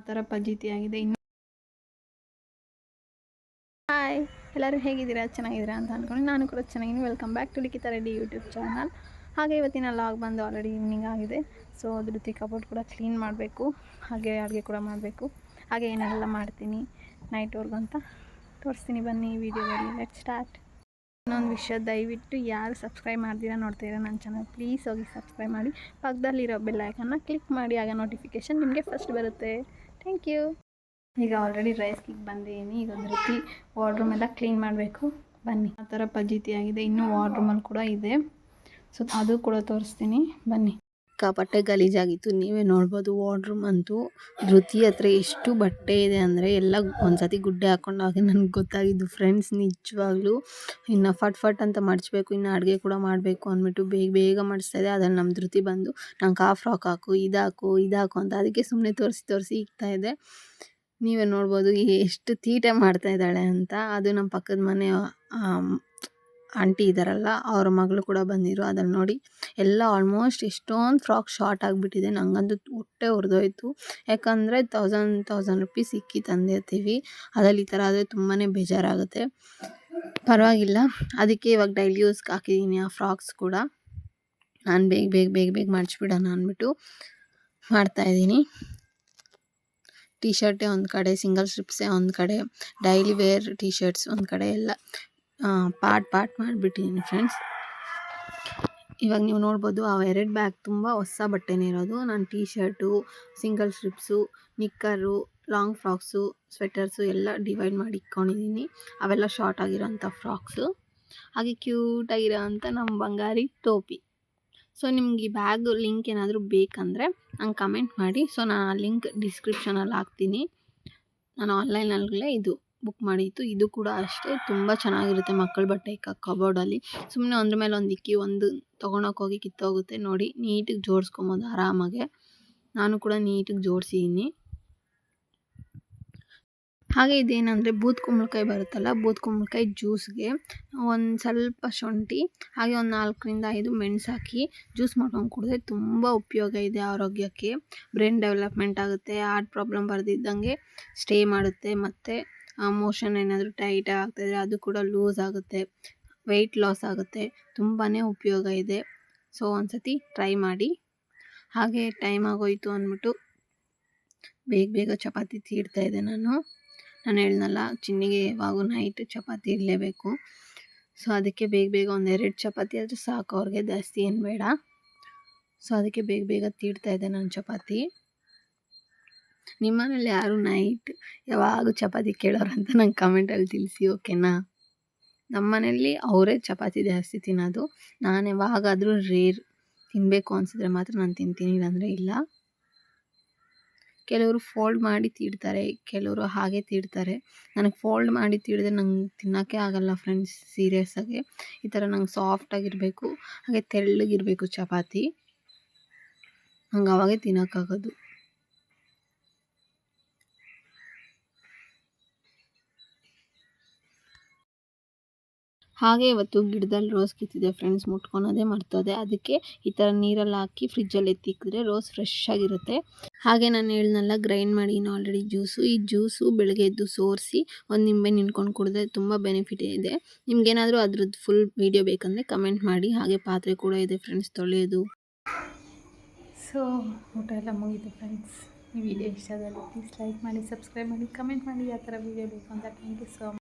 ಥರ ಫಜೀತಿ ಆಗಿದೆ. ಇನ್ನು ಹಾಯ್, ಎಲ್ಲರೂ ಹೇಗಿದ್ದೀರಾ? ಚೆನ್ನಾಗಿದ್ದೀರಾ ಅಂತ ಅಂದ್ಕೊಂಡು ನಾನು ಕೂಡ ಚೆನ್ನಾಗಿದ್ದೀನಿ. ವೆಲ್ಕಮ್ ಬ್ಯಾಕ್ ಟು ಲಿಖಿತ ರೆಡ್ಡಿ ಯೂಟ್ಯೂಬ್ ಚಾನಲ್. ಹಾಗೆ ಇವತ್ತಿನ ಲಾಗ್ ಬಂದು ಆಲ್ರೆಡಿ ಈವ್ನಿಂಗ್ ಆಗಿದೆ. ಸೊ ಅದ್ರ ಜೊತೆ ಕಬೋರ್ಡ್ ಕೂಡ ಕ್ಲೀನ್ ಮಾಡಬೇಕು, ಹಾಗೆ ಅಡುಗೆ ಕೂಡ ಮಾಡಬೇಕು. ಹಾಗೆ ಏನೆಲ್ಲ ಮಾಡ್ತೀನಿ ನೈಟ್ವರೆಗೂ ಅಂತ ತೋರಿಸ್ತೀನಿ, ಬನ್ನಿ ಈ ವಿಡಿಯೋದಲ್ಲಿ. Let's start. ಇನ್ನೊಂದು ವಿಷಯ, ದಯವಿಟ್ಟು ಯಾರು ಸಬ್ಸ್ಕ್ರೈಬ್ ಮಾಡ್ತೀರಾ ನೋಡ್ತೀರಾ ನನ್ನ ಚಾನಲ್, ಪ್ಲೀಸ್ ಹೋಗಿ ಸಬ್ಸ್ಕ್ರೈಬ್ ಮಾಡಿ, ಪಕ್ಕದಲ್ಲಿರೋ ಬೆಲ್ ಐಕನ್ನ ಕ್ಲಿಕ್ ಮಾಡಿ, ಆಗ ನೋಟಿಫಿಕೇಷನ್ ನಿಮಗೆ ಫಸ್ಟ್ ಬರುತ್ತೆ. Thank you. ಈಗ ಆಲ್ರೆಡಿ ರೈಸ್ಗೆ ಬಂದಿದ್ದೀನಿ. ಈಗ ಒಂದು ರೀತಿ ವಾರ್ಡ್ರೂಮ್ ಎಲ್ಲ ಕ್ಲೀನ್ ಮಾಡಬೇಕು, ಬನ್ನಿ. ಆ ಥರ ಫಜೀತಿ ಆಗಿದೆ. ಇನ್ನೂ ವಾರ್ಡ್ರೂಮಲ್ಲಿ ಕೂಡ ಇದೆ, ಸೊ ಅದು ಕೂಡ ತೋರಿಸ್ತೀನಿ, ಬನ್ನಿ. ಸಿಕ್ಕಾಪಟ್ಟೆ ಗಲೀಜಾಗಿತ್ತು, ನೀವೇ ನೋಡ್ಬೋದು. ವಾರ್ಡ್ರೂಮ್ ಅಂತೂ ಧೃತಿ ಹತ್ರ ಎಷ್ಟು ಬಟ್ಟೆ ಇದೆ ಅಂದರೆ ಎಲ್ಲ ಒಂದ್ಸತಿ ಗುಡ್ಡೆ ಹಾಕೊಂಡಾಗ ನನಗೆ ಗೊತ್ತಾಗಿದ್ದು ಫ್ರೆಂಡ್ಸ್, ನಿಜವಾಗ್ಲೂ ಇನ್ನು ಫಟ್ ಅಂತ ಮಡಚಬೇಕು, ಇನ್ನು ಅಡುಗೆ ಕೂಡ ಮಾಡಬೇಕು ಅಂದ್ಬಿಟ್ಟು ಬೇಗ ಮಾಡಿಸ್ತಾಯಿದೆ. ಅದ್ರಲ್ಲಿ ನಮ್ಮ ಧೃತಿ ಬಂದು ನಂಗೆ ಆ ಫ್ರಾಕ್ ಹಾಕು, ಇದಾಕು ಅಂತ ಅದಕ್ಕೆ ಸುಮ್ಮನೆ ತೋರಿಸಿ ಇಕ್ತಾ ಇದೆ. ನೀವೇ ನೋಡ್ಬೋದು ಎಷ್ಟು ತೀಟೆ ಮಾಡ್ತಾ ಇದ್ದಾಳೆ ಅಂತ. ಅದು ನಮ್ಮ ಪಕ್ಕದ ಮನೆ ಆಂಟಿ ಇದ್ದಾರಲ್ಲ, ಅವ್ರ ಮಗಳು ಕೂಡ ಬಂದಿರು. ಅದ್ರಲ್ಲಿ ನೋಡಿ ಎಲ್ಲ ಆಲ್ಮೋಸ್ಟ್ ಎಷ್ಟೊಂದು ಫ್ರಾಕ್ ಶಾರ್ಟ್ ಆಗಿಬಿಟ್ಟಿದೆ. ನನಗಂತೂ ಹೊಟ್ಟೆ ಉರಿದೋಯ್ತು, ಯಾಕಂದರೆ 1000 ರುಪೀಸ್ ಇಕ್ಕಿ ತಂದಿರ್ತೀವಿ, ಅದ್ರಲ್ಲಿ ಈ ಥರ ಆದರೆ ತುಂಬಾ ಬೇಜಾರಾಗುತ್ತೆ. ಪರವಾಗಿಲ್ಲ, ಅದಕ್ಕೆ ಇವಾಗ ಡೈಲಿ ಯೂಸ್ಗೆ ಹಾಕಿದ್ದೀನಿ ಆ ಫ್ರಾಕ್ಸ್ ಕೂಡ. ನಾನು ಬೇಗ ಮಾಡಿಸ್ಬಿಡೋಣ ಅಂದ್ಬಿಟ್ಟು ಮಾಡ್ತಾಯಿದ್ದೀನಿ. ಟಿ ಶರ್ಟೇ ಒಂದು ಕಡೆ, ಸಿಂಗಲ್ ಸ್ಟ್ರಿಪ್ಸೇ ಒಂದು ಕಡೆ, ಡೈಲಿ ವೇರ್ ಟಿ ಶರ್ಟ್ಸ್ ಒಂದು ಕಡೆ, ಎಲ್ಲ ಪಾರ್ಟ್ ಮಾಡಿಬಿಟ್ಟಿದ್ದೀನಿ ಫ್ರೆಂಡ್ಸ್. ಇವಾಗ ನೀವು ನೋಡ್ಬೋದು ಆ 2 ಬ್ಯಾಗ್ ತುಂಬ ಹೊಸ ಬಟ್ಟೆನೇ ಇರೋದು. ನಾನು ಟಿ ಶರ್ಟು, ಸಿಂಗಲ್ ಸ್ಟ್ರಿಪ್ಸು, ನಿಕ್ಕರು, ಲಾಂಗ್ ಫ್ರಾಕ್ಸು, ಸ್ವೆಟರ್ಸು ಎಲ್ಲ ಡಿವೈಡ್ ಮಾಡಿ ಇಟ್ಕೊಂಡಿದ್ದೀನಿ. ಅವೆಲ್ಲ ಶಾರ್ಟ್ ಆಗಿರೋಂಥ ಫ್ರಾಕ್ಸು. ಹಾಗೆ ಕ್ಯೂಟಾಗಿರೋ ಅಂಥ ನಮ್ಮ ಬಂಗಾರಿ ಟೋಪಿ. ಸೊ ನಿಮ್ಗೆ ಈ ಬ್ಯಾಗ್ ಲಿಂಕ್ ಏನಾದರೂ ಬೇಕಂದರೆ ನಂಗೆ ಕಮೆಂಟ್ ಮಾಡಿ. ಸೊ ನಾನು ಆ ಲಿಂಕ್ ಡಿಸ್ಕ್ರಿಪ್ಷನಲ್ಲಿ ಹಾಕ್ತೀನಿ. ನಾನು ಆನ್ಲೈನಲ್ಲೇ ಇದು ಬುಕ್ ಮಾಡಿತ್ತು. ಇದು ಕೂಡ ಅಷ್ಟೇ ತುಂಬ ಚೆನ್ನಾಗಿರುತ್ತೆ ಮಕ್ಕಳ ಬಟ್ಟೆ ಕಬೋರ್ಡಲ್ಲಿ. ಸುಮ್ಮನೆ ಒಂದ್ರ ಮೇಲೆ ಒಂದು ಇಕ್ಕಿ ಒಂದು ತೊಗೊಳಕ್ಕೋಗಿ ಕಿತ್ತೋಗುತ್ತೆ. ನೋಡಿ, ನೀಟಾಗಿ ಜೋಡಿಸ್ಕೊಬೋದು ಆರಾಮಾಗೆ. ನಾನು ಕೂಡ ನೀಟಾಗಿ ಜೋಡಿಸಿದ್ದೀನಿ. ಹಾಗೆ ಇದೇನಂದರೆ ಬೂದ್ ಕುಂಬಳಕಾಯಿ ಬರುತ್ತಲ್ಲ, ಬೂದ್ ಕುಂಬಳಕಾಯಿ ಜ್ಯೂಸ್ಗೆ ಒಂದು ಸ್ವಲ್ಪ ಶುಂಠಿ, ಹಾಗೆ ಒಂದು 4ರಿಂದ 5 ಮೆಣಸು ಹಾಕಿ ಜ್ಯೂಸ್ ಮಾಡ್ಕೊಂಡು ಕುಡಿದ್ರೆ ತುಂಬ ಉಪಯೋಗ ಇದೆ ಆರೋಗ್ಯಕ್ಕೆ. ಬ್ರೈನ್ ಡೆವಲಪ್ಮೆಂಟ್ ಆಗುತ್ತೆ, ಹಾರ್ಟ್ ಪ್ರಾಬ್ಲಮ್ ಬರ್ದಿದ್ದಂಗೆ ಸ್ಟೇ ಮಾಡುತ್ತೆ, ಮತ್ತು ಮೋಷನ್ ಏನಾದರೂ ಟೈಟ್ ಆಗ್ತಾಯಿದ್ರೆ ಅದು ಕೂಡ ಲೂಸ್ ಆಗುತ್ತೆ, ವೆಯ್ಟ್ ಲಾಸ್ ಆಗುತ್ತೆ, ತುಂಬಾ ಉಪಯೋಗ ಇದೆ. ಸೊ ಒಂದ್ಸತಿ ಟ್ರೈ ಮಾಡಿ. ಹಾಗೆ ಟೈಮ್ ಆಗೋಯ್ತು ಅಂದ್ಬಿಟ್ಟು ಬೇಗ ಚಪಾತಿ ತೀಡ್ತಾಯಿದ್ದೆ ನಾನು ಹೇಳಿದ್ನಲ್ಲ, ಚಿನ್ನಿಗೆ ಯಾವಾಗೂ ನೈಟ್ ಚಪಾತಿ ಇರಲೇಬೇಕು. ಸೊ ಅದಕ್ಕೆ ಬೇಗ ಒಂದು 2 ಚಪಾತಿ ಆದರೂ ಸಾಕು ಅವ್ರಿಗೆ, ಜಾಸ್ತಿ ಏನು ಬೇಡ. ಸೊ ಅದಕ್ಕೆ ಬೇಗ ತೀಡ್ತಾಯಿದ್ದೆ ನಾನು ಚಪಾತಿ. ನಿಮ್ಮನೇಲಿ ಯಾರು ನೈಟ್ ಯಾವಾಗ ಚಪಾತಿ ಕೇಳೋರಂತ ನಂಗೆ ಕಮೆಂಟಲ್ಲಿ ತಿಳಿಸಿ, ಓಕೆನಾ? ನಮ್ಮ ಮನೇಲಿ ಅವರೇ ಚಪಾತಿ ಜಾಸ್ತಿ ತಿನ್ನೋದು. ನಾನು ಯಾವಾಗಾದರೂ ರೇರ್ ತಿನ್ನಬೇಕು ಅನಿಸಿದ್ರೆ ಮಾತ್ರ ನಾನು ತಿಂತೀನಿ, ಇಲ್ಲಾಂದರೆ ಇಲ್ಲ. ಕೆಲವರು ಫೋಲ್ಡ್ ಮಾಡಿ ತೀಡ್ತಾರೆ, ಕೆಲವರು ಹಾಗೆ ತೀಡ್ತಾರೆ. ನನಗೆ ಫೋಲ್ಡ್ ಮಾಡಿ ತೀಡಿದ್ರೆ ನಂಗೆ ತಿನ್ನೋಕ್ಕೆ ಆಗಲ್ಲ ಫ್ರೆಂಡ್ಸ್, ಸೀರಿಯಸ್ಸಾಗಿ. ಈ ಥರ ನಂಗೆ ಸಾಫ್ಟಾಗಿರಬೇಕು, ಹಾಗೆ ತೆಳ್ಳಗಿರಬೇಕು ಚಪಾತಿ, ನಂಗೆ ಅವಾಗೇ ತಿನ್ನೋಕ್ಕಾಗೋದು. ಹಾಗೆ ಇವತ್ತು ಗಿಡದಲ್ಲಿ ರೋಸ್ ಕಿತ್ತಿದೆ ಫ್ರೆಂಡ್ಸ್, ಮುಟ್ಕೊಳೋದೇ ಮರ್ತೋದೆ. ಅದಕ್ಕೆ ಈ ಥರ ನೀರಲ್ಲಿ ಹಾಕಿ ಫ್ರಿಜ್ಜಲ್ಲಿ ಎತ್ತಿಕ್ಕಿದ್ರೆ ರೋಸ್ ಫ್ರೆಶ್ ಆಗಿರುತ್ತೆ. ಹಾಗೆ ನಾನು ಹೇಳಿದ್ನಲ್ಲ, ಗ್ರೈಂಡ್ ಮಾಡಿ ಆಲ್ರೆಡಿ ಜ್ಯೂಸು. ಈ ಜ್ಯೂಸು ಬೆಳಗ್ಗೆ ಎದ್ದು ಸೋರಿಸಿ ಒಂದು ನಿಂಬೆ ನಿಂತ್ಕೊಂಡು ಕುಡಿದ್ರೆ ತುಂಬ ಬೆನಿಫಿಟ್ ಇದೆ. ನಿಮ್ಗೇನಾದರೂ ಅದ್ರದ್ದು ಫುಲ್ ವೀಡಿಯೋ ಬೇಕಂದರೆ ಕಮೆಂಟ್ ಮಾಡಿ. ಹಾಗೆ ಪಾತ್ರೆ ಕೂಡ ಇದೆ ಫ್ರೆಂಡ್ಸ್ ತೊಳೆಯೋದು. ಸೊ ಊಟ ಎಲ್ಲ ಮುಗಿತು ಫ್ರೆಂಡ್ಸ್. ಈ ವಿಡಿಯೋ ಇಷ್ಟ ಆದಲ್ಲಿ ಪ್ಲೀಸ್ ಲೈಕ್ ಮಾಡಿ, ಸಬ್ಸ್ಕ್ರೈಬ್ ಮಾಡಿ, ಕಮೆಂಟ್ ಮಾಡಿ ಯಾವ ಥರ ವೀಡಿಯೋ ಬೇಕು ಅಂತ. Thank you so much.